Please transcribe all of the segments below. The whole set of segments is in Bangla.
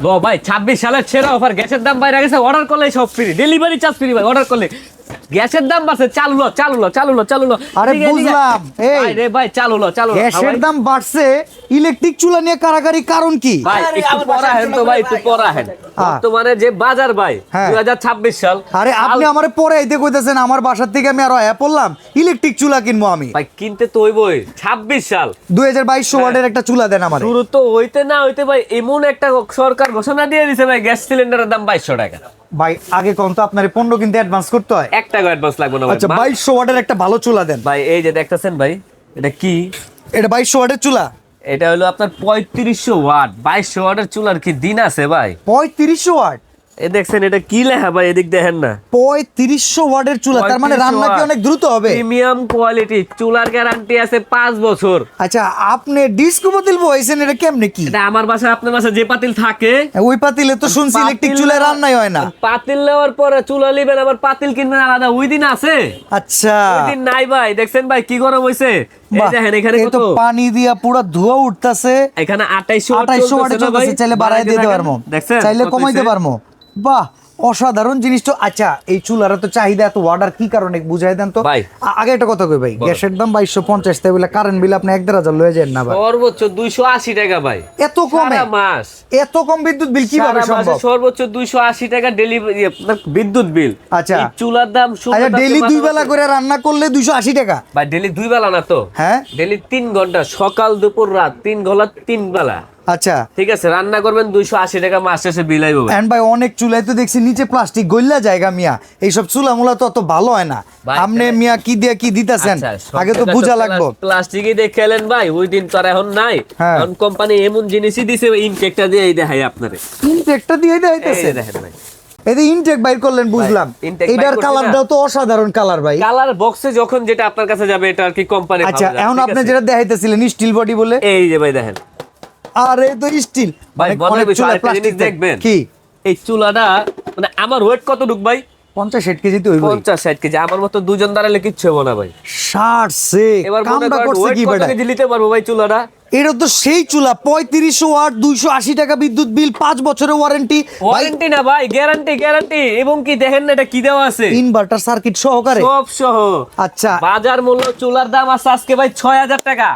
ভাই 26 সালের সেরা অফার, গ্যাসের দাম বাইরে গেছে, অর্ডার করলে সব ফ্রি, ডেলিভারি চার্জ ফ্রি ভাই। অর্ডার করলে গ্যাসের দাম বাড়ছে, চালুলো। আরে বুঝলাম, এই রে ভাই চালুলো। গ্যাসের দাম বাড়ছে, ইলেকট্রিক চুলা নিয়ে কারাকারি কারণ কি? ভাই একটু পড়াহেন তো ভাই, একটু পড়াহেন। বর্তমানে যে বাজার ভাই 2026 সাল। আরে আপনি আমারে পরে আইতে কইতেছেন, আমার বাসার থেকে আমি আরো পড়লাম ইলেকট্রিক চুলা কিনবো আমি। ভাই কিনতে তো হইবই, 26 সাল 2200 ওয়াটের একটা চুলা দেন আমারে। শুরু তো হইতে না হইতে ভাই এমন একটা সরকার ঘোষণা দিয়ে দিছে ভাই, গ্যাস সিলিন্ডারের দাম 2200 টাকা। ভাই আগে কোন তো আপনার 15 কিনতে অ্যাডভান্স করতে হয়, 1 টাকা অ্যাডভান্স লাগবে না ভাই। আচ্ছা 2200 ওয়াটের একটা ভালো চুলা দেন ভাই। এই যে দেখতেছেন ভাই, এটা কি? এটা 2200 ওয়াটের চুলা। এটা হলো আপনার 3500 ওয়াট। 2200 ওয়াটের চুলার কি দিন আছে ভাই? 3500 ওয়াট। এই দেখছেন এটা কি লেখা ভাই, এদিক দেখেন না। 3500 ওয়াটের চুলা, তার মানে রান্না কি অনেক দ্রুত হবে? প্রিমিয়াম কোয়ালিটি, চুলার গ্যারান্টি আছে 5 বছর। আচ্ছা আপনি ডিস্কো পাতিল বইছেন, এটা কেমনে কি? এটা আমার বাসায়, আপনার বাসায় যে পাতিল থাকে ওই পাতিলে তো শুনছি ইলেকট্রিক চুলায় রান্নাই হয় না। পাতিল নেওয়ার পরে চুলা নিবেন, আবার পাতিল কিনবেন আলাদা, ওই দিন আছে? আচ্ছা ওই দিন নাই ভাই। দেখছেন ভাই কি গরম হইছে, এই দেখেন এখানে কত পানি দিয়া পুরো ধোঁয়া উঠতাছে। এখানে 2800 ওয়াটে চলতেছে, চাইলে বাড়ায় দিতে পারবো, দেখছেন চাইলে কমাইতে পারবো। বাহ, অসাধারণ জিনিস তো। আচ্ছা এই চুলার তো চাহিদা এত, অর্ডার কি কারণে বুঝাই দেন তো ভাই। আগে একটা কথা কই ভাই, গ্যাসের দাম 2250, তাই বলে কারেন্ট বিল আপনি 1-1500 লয়ে যান না ভাই? সর্বোচ্চ 280 টাকা ভাই। এত কমে? সারা মাস এত কম বিদ্যুৎ বিল কিভাবে সম্ভব? সর্বোচ্চ 280 টাকা ডেলিভারি বিদ্যুৎ বিল। আচ্ছা এই চুলার দাম আচ্ছা ডেইলি 2 বেলা করে রান্না করলে 280 টাকা? ভাই ডেইলি 2 বেলা না তো, হ্যাঁ ডেইলি 3 ঘন্টা, সকাল দুপুর রাত 3 ঘন্টা 3 বেলা। আচ্ছা ঠিক আছে, রান্না করবেন 280 টাকা, মাস শেষে বিল আইবো ভাই। এন্ড ভাই অনেক চুলাই তো দেখছি নিচে প্লাস্টিক গইলা জায়গা মিয়া, এইসব চুলা মুলা তো অত ভালো হয় না। আপনি মিয়া কি দিয়া কি দিতাছেন আগে তো বুঝা লাগবে। প্লাস্টিকই দিয়ে খেলেন ভাই, ওই দিন তো আর এখন নাই। এখন কোম্পানি এমন জিনিসই দিছে, ইনটেকটা দিয়ে দেখাই আপনারে। ইনটেকটা দিয়ে দেখাইতেছে, দেখেন ভাই। এই যে ইনটেক বাইর করলেন, বুঝলাম। এটার কালারটাও তো অসাধারণ কালার ভাই। কালার বক্সে যখন যেটা আপনার কাছে যাবে, এটা আর কি কোম্পানি। আচ্ছা এখন আপনি যেটা দেখাইতেছিলেন স্টিল বডি বলে, এই যে ভাই দেখেন, আরে তো স্টিল ভাই অনেক চুলা প্লাস্টিক দেখবেন কি? এই চুলাটা মানে আমার ওয়েট কত ঢুক ভাই? 50-60 কেজি তো হইবই। 50-60 কেজি। আমার মতো দুজন দাঁড়ালে কিচ্ছু হবে না ভাই। 60 সে এবার মনে কামটা করেন করছে ওয়েট কি কত বেটা? কেজি নিতে পারবো ভাই চুলাটা? এটা তো সেই চুলা, 3500 ওয়াট, 280 টাকা বিদ্যুৎ বিল, 5 বছরের ওয়ারেন্টি। ওয়ারেন্টি না ভাই, গ্যারান্টি। এবং কি দেখেন না এটা কি দেওয়া আছে? ইনভার্টার সার্কিট সহকারে সব সহ। আচ্ছা বাজার মূল্য চুলার দাম আছে আজকে ভাই 6000 টাকা।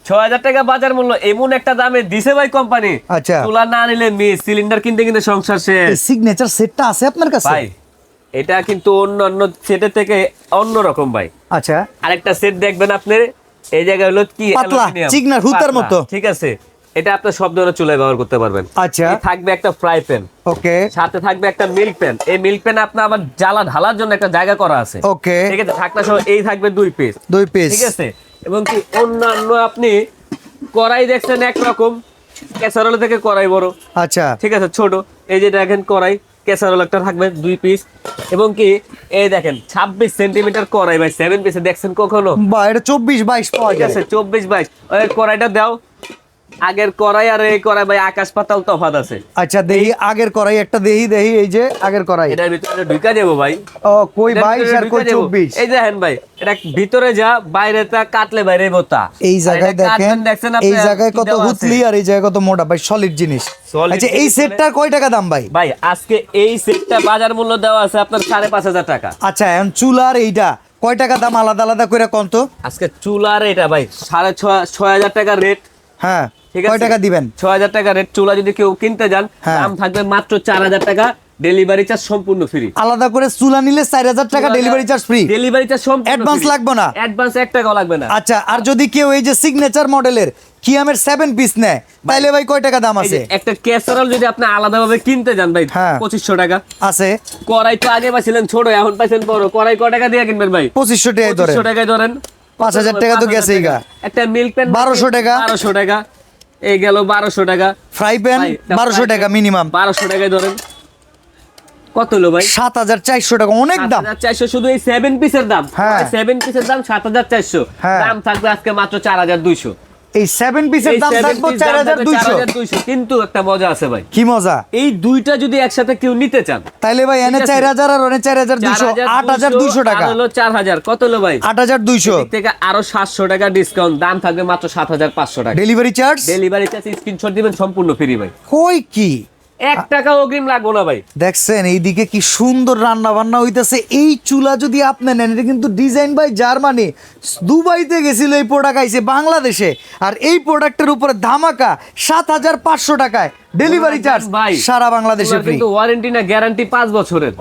6000 টাকা বাজার মূল্য, এমন একটা দামে দিছে ভাই কোম্পানি। আচ্ছা চুলা না নিলে মিস, সিলিন্ডার কিনতে কিনতে সংসার শেষ। সিগনেচার সেটটা আছে আপনার কাছে ভাই এটা কিন্তু অন্য সেটের থেকে অন্য রকম ভাই। আচ্ছা আরেকটা সেট দেখবেন আপনি, এই জায়গায় হলো কি পাতলা চিকনার হুতার মতো। ঠিক আছে, এটা আপনি সব ধরনের চুলায় ব্যবহার করতে পারবেন। আচ্ছা থাকবে একটা ফ্রাই প্যান, ওকে, সাথে থাকবে একটা মিল্ক প্যান। এই মিল্ক প্যান আপনার আবার জ্বালা ঢালার জন্য একটা জায়গা করা আছে। ওকে ঠিক আছে, ঢাকনা সহ এই থাকবে 2 পিস। ঠিক আছে, এবং কি অন্যান্য আপনি কড়াই দেখছেন একরকম, ক্যাসারোল থেকে কড়াই বড়। আচ্ছা ঠিক আছে, ছোট। এই যে দেখেন কড়াই, ক্যাসারোল একটা থাকবে 2 পিস। এবং কি এই দেখেন 26 সেন্টিমিটার কড়াই ভাই, 7 পিসে দেখছেন কখনো? বা এটা 24-22 পাওয়া ঠিক যায়। আছে, 24-22। ওই কড়াইটা দাও, আগের কড়াই আর এই কড়াই ভাই আকাশ পাতাল তফাৎ আছে। আচ্ছা দেখি আগের কড়াই একটা, দেখি এই যে আগের কড়াই, এটার ভিতরে ঢুকা যাবো ভাই। ও কই 22 আর কই 24? এই দেখেন ভাই, এটা ভিতরে যা, বাইরে তা কাটলে বাইরে বোতা। এই জায়গায় দেখেন, এই জায়গায় কত হুতলি আর এই জায়গায় কত মোটা ভাই, সলিড জিনিস। আচ্ছা এই সেটটার কয় টাকা দাম ভাই? ভাই আজকে এই সেটটা বাজার মূল্য দেওয়া আছে আপনার 5500 টাকা। আচ্ছা এখন চুলার এইটা কয় টাকা দাম আলাদা আলাদা করে কোন তো? আজকে চুলার এটা ভাই 6500 টাকা রেট। হ্যাঁ ঠিক কয় আছে, টাকা দিবেন? 6000 টাকা রেট। চুলা যদি কেউ কিনতে যান, দাম থাকবে মাত্র 4000 টাকা, ডেলিভারি চার্জ সম্পূর্ণ ফ্রি। আলাদা করে চুলা নিলে 4000 টাকা delivery charge free, delivery charge সম্পূর্ণ ফ্রি, অ্যাডভান্স লাগবে না, অ্যাডভান্স 1 টাকাও লাগবে না। আচ্ছা আর যদি কেউ এই যে সিগনেচার মডেলের কিয়ামের 7 পিস নেয়, তাইলে ভাই কয় টাকা দাম আছে? একটা ক্যাসারোল যদি আপনি আলাদাভাবে কিনতে যান ভাই, 2500 টাকা আছে। কড়াই তো আগে পাইছিলেন ছোট, এখন পাইছেন বড়। কড়াই কয় টাকা দিয়ে কিনবেন ভাই? 2500 টাকায় ধরেন। 2500 টাকায় ধরেন, 5000 টাকা তো গেছেই গা। একটা মিল্ক প্যান 1200 টাকা, 1200 টাকা, এই গেল 1200 টাকা। ফ্রাই প্যান 1200 টাকা মিনিমাম, 1200 টাকায় ধরেন। কত হলো ভাই? 7400 টাকা, অনেক দাম। 7400 শুধু এই 7 পিসের দাম। 7 পিসের দাম 7400। দাম থাকবে আজকে মাত্র 4200। এই 7 পিসের দাম থাকবে 4200। কিন্তু একটা মজা আছে ভাই। কি মজা? এই দুইটা যদি একসাথে কেউ নিতে চান, তাইলে ভাই এনে 4000 আর ওনে 4200, 8200 টাকা। হলো 4000। কত হলো ভাই? 8200 থেকে আরো 700 টাকা ডিসকাউন্ট, দাম থাকবে মাত্র 7500 টাকা। ডেলিভারি চার্জ স্ক্রিনশট দিবেন, সম্পূর্ণ ফ্রি ভাই। কই কি 1 টাকা অগ্রিম লাগবে না ভাই। দেখছেন এইদিকে কি সুন্দর রান্না বান্না হইতেছে। এই চুলা যদি আপনি নেন, এটা কিন্তু ডিজাইন বাই জার্মানি, দুবাইতে গেছিল এই প্রোডাক্ট আইছে বাংলাদেশে, আর এই প্রোডাক্টের উপরে ধামাকা 7,500 টাকায় ডেলিভারি চার্জ ভাই সারা বাংলাদেশে ফ্রি। কিন্তু ওয়ারেন্টি না গ্যারান্টি 5 বছরের।